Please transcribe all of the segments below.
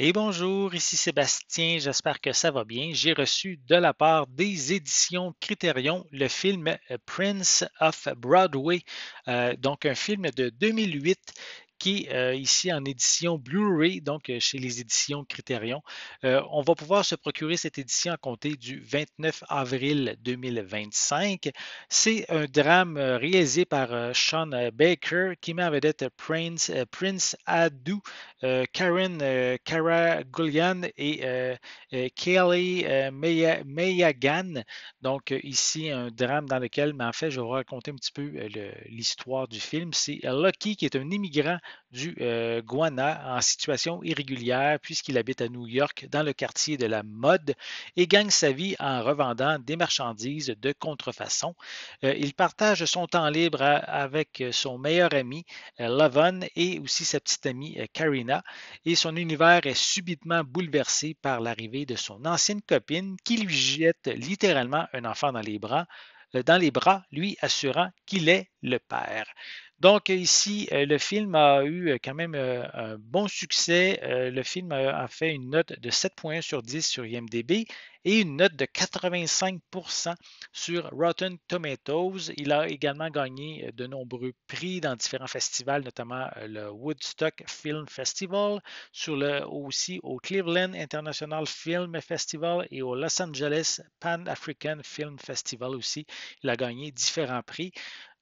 Et bonjour, ici Sébastien, j'espère que ça va bien. J'ai reçu de la part des éditions Criterion le film Prince of Broadway, donc un film de 2008 qui est ici en édition Blu-ray, donc chez les éditions Criterion. On va pouvoir se procurer cette édition à compter du 29 avril 2025. C'est un drame réalisé par Sean Baker qui met en vedette Prince Adu, Karen Karagulian et Kaylee Mayagan. Donc, ici, un drame dans lequel, mais en fait, je vais vous raconter un petit peu l'histoire du film. C'est Lucky qui est un immigrant du Guyana en situation irrégulière puisqu'il habite à New York dans le quartier de la mode et gagne sa vie en revendant des marchandises de contrefaçon. Il partage son temps libre avec son meilleur ami Lavon et aussi sa petite amie Karina, et son univers est subitement bouleversé par l'arrivée de son ancienne copine qui lui jette littéralement un enfant dans les bras, lui assurant qu'il est le père. Donc ici, le film a eu quand même un bon succès. Le film a fait une note de 7,1 sur 10 sur IMDb et une note de 85% sur Rotten Tomatoes. Il a également gagné de nombreux prix dans différents festivals, notamment le Woodstock Film Festival, aussi au Cleveland International Film Festival et au Los Angeles Pan African Film Festival aussi. Il a gagné différents prix.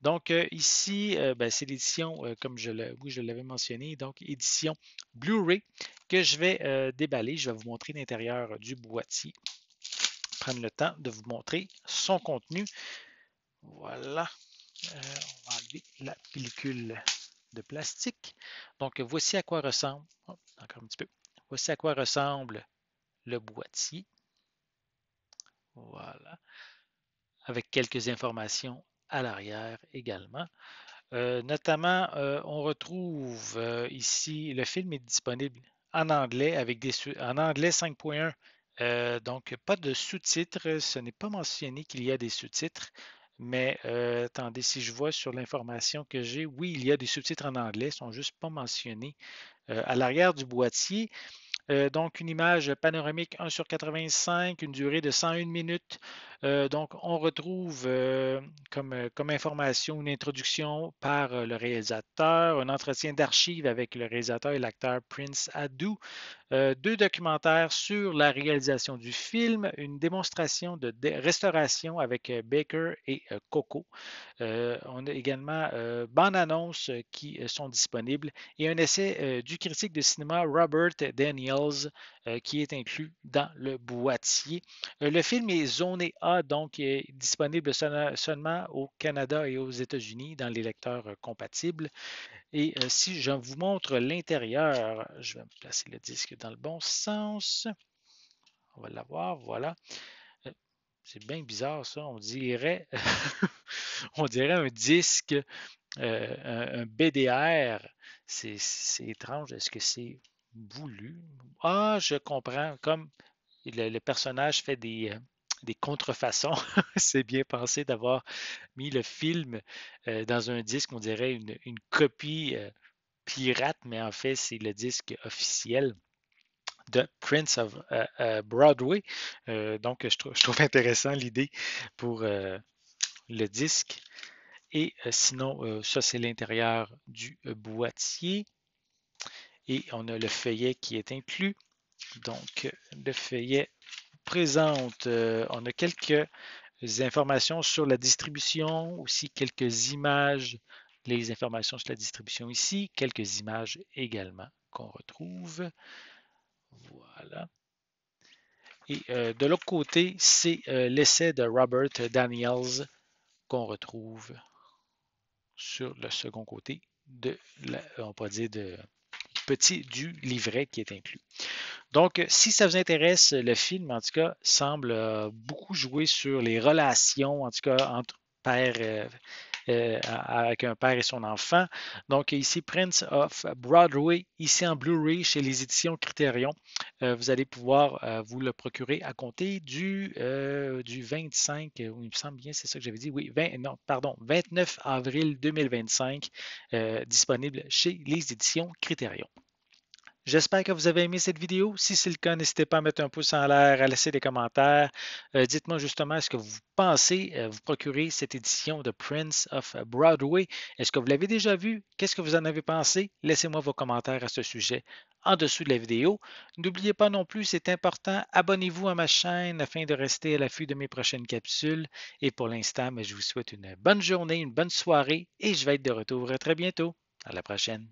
Donc ici, ben, c'est l'édition, comme oui, je l'avais mentionné, donc édition Blu-ray que je vais déballer. Je vais vous montrer l'intérieur du boîtier, prendre le temps de vous montrer son contenu. Voilà. On va enlever la pellicule de plastique. Donc, voici à quoi ressemble. Oh, encore un petit peu. Voici à quoi ressemble le boîtier. Voilà. Avec quelques informations à l'arrière également. Notamment, on retrouve ici, le film est disponible en anglais en anglais 5.1. Donc, pas de sous-titres. Ce n'est pas mentionné qu'il y a des sous-titres. Mais attendez, si je vois sur l'information que j'ai, oui, il y a des sous-titres en anglais, ils ne sont juste pas mentionnés. À l'arrière du boîtier, donc, une image panoramique 1 sur 85, une durée de 101 minutes. Donc, on retrouve comme information une introduction par le réalisateur, un entretien d'archives avec le réalisateur et l'acteur Prince Adu, deux documentaires sur la réalisation du film, une démonstration de restauration avec Baker et Coco. On a également bandes-annonces qui sont disponibles et un essai du critique de cinéma Robert Daniels qui est inclus dans le boîtier. Le film est zoné A, donc est disponible seulement au Canada et aux États-Unis dans les lecteurs compatibles. Et si je vous montre l'intérieur, je vais placer le disque dans le bon sens. On va l'avoir, voilà. Euh, C'est bien bizarre ça, on dirait, on dirait un disque, un BDR. C'est étrange, est-ce que c'est voulu? Ah, je comprends, comme le personnage fait des contrefaçons, c'est bien pensé d'avoir mis le film dans un disque, on dirait une copie pirate, mais en fait, c'est le disque officiel de Prince of Broadway. Donc, je trouve intéressant l'idée pour le disque. Et sinon, ça, c'est l'intérieur du boîtier. Et on a le feuillet qui est inclus. Donc, le feuillet présente, on a quelques informations sur la distribution, aussi quelques images, les informations sur la distribution ici, quelques images également qu'on retrouve. Voilà. Et de l'autre côté, c'est l'essai de Robert Daniels qu'on retrouve sur le second côté on pourrait dire, du livret qui est inclus. Donc, si ça vous intéresse, le film, en tout cas, semble beaucoup jouer sur les relations, en tout cas, entre père, avec un père et son enfant. Donc, ici, Prince of Broadway, ici en Blu-ray chez les éditions Criterion. Vous allez pouvoir vous le procurer à compter du 25, il me semble bien, c'est ça que j'avais dit, oui, 20, non, pardon, 29 avril 2025, disponible chez les éditions Criterion. J'espère que vous avez aimé cette vidéo. Si c'est le cas, n'hésitez pas à mettre un pouce en l'air, à laisser des commentaires. Dites-moi justement, est-ce que vous pensez vous procurer cette édition de Prince of Broadway? Est-ce que vous l'avez déjà vu? Qu'est-ce que vous en avez pensé? Laissez-moi vos commentaires à ce sujet en dessous de la vidéo. N'oubliez pas non plus, c'est important, abonnez-vous à ma chaîne afin de rester à l'affût de mes prochaines capsules. Et pour l'instant, je vous souhaite une bonne journée, une bonne soirée et je vais être de retour très bientôt. À la prochaine.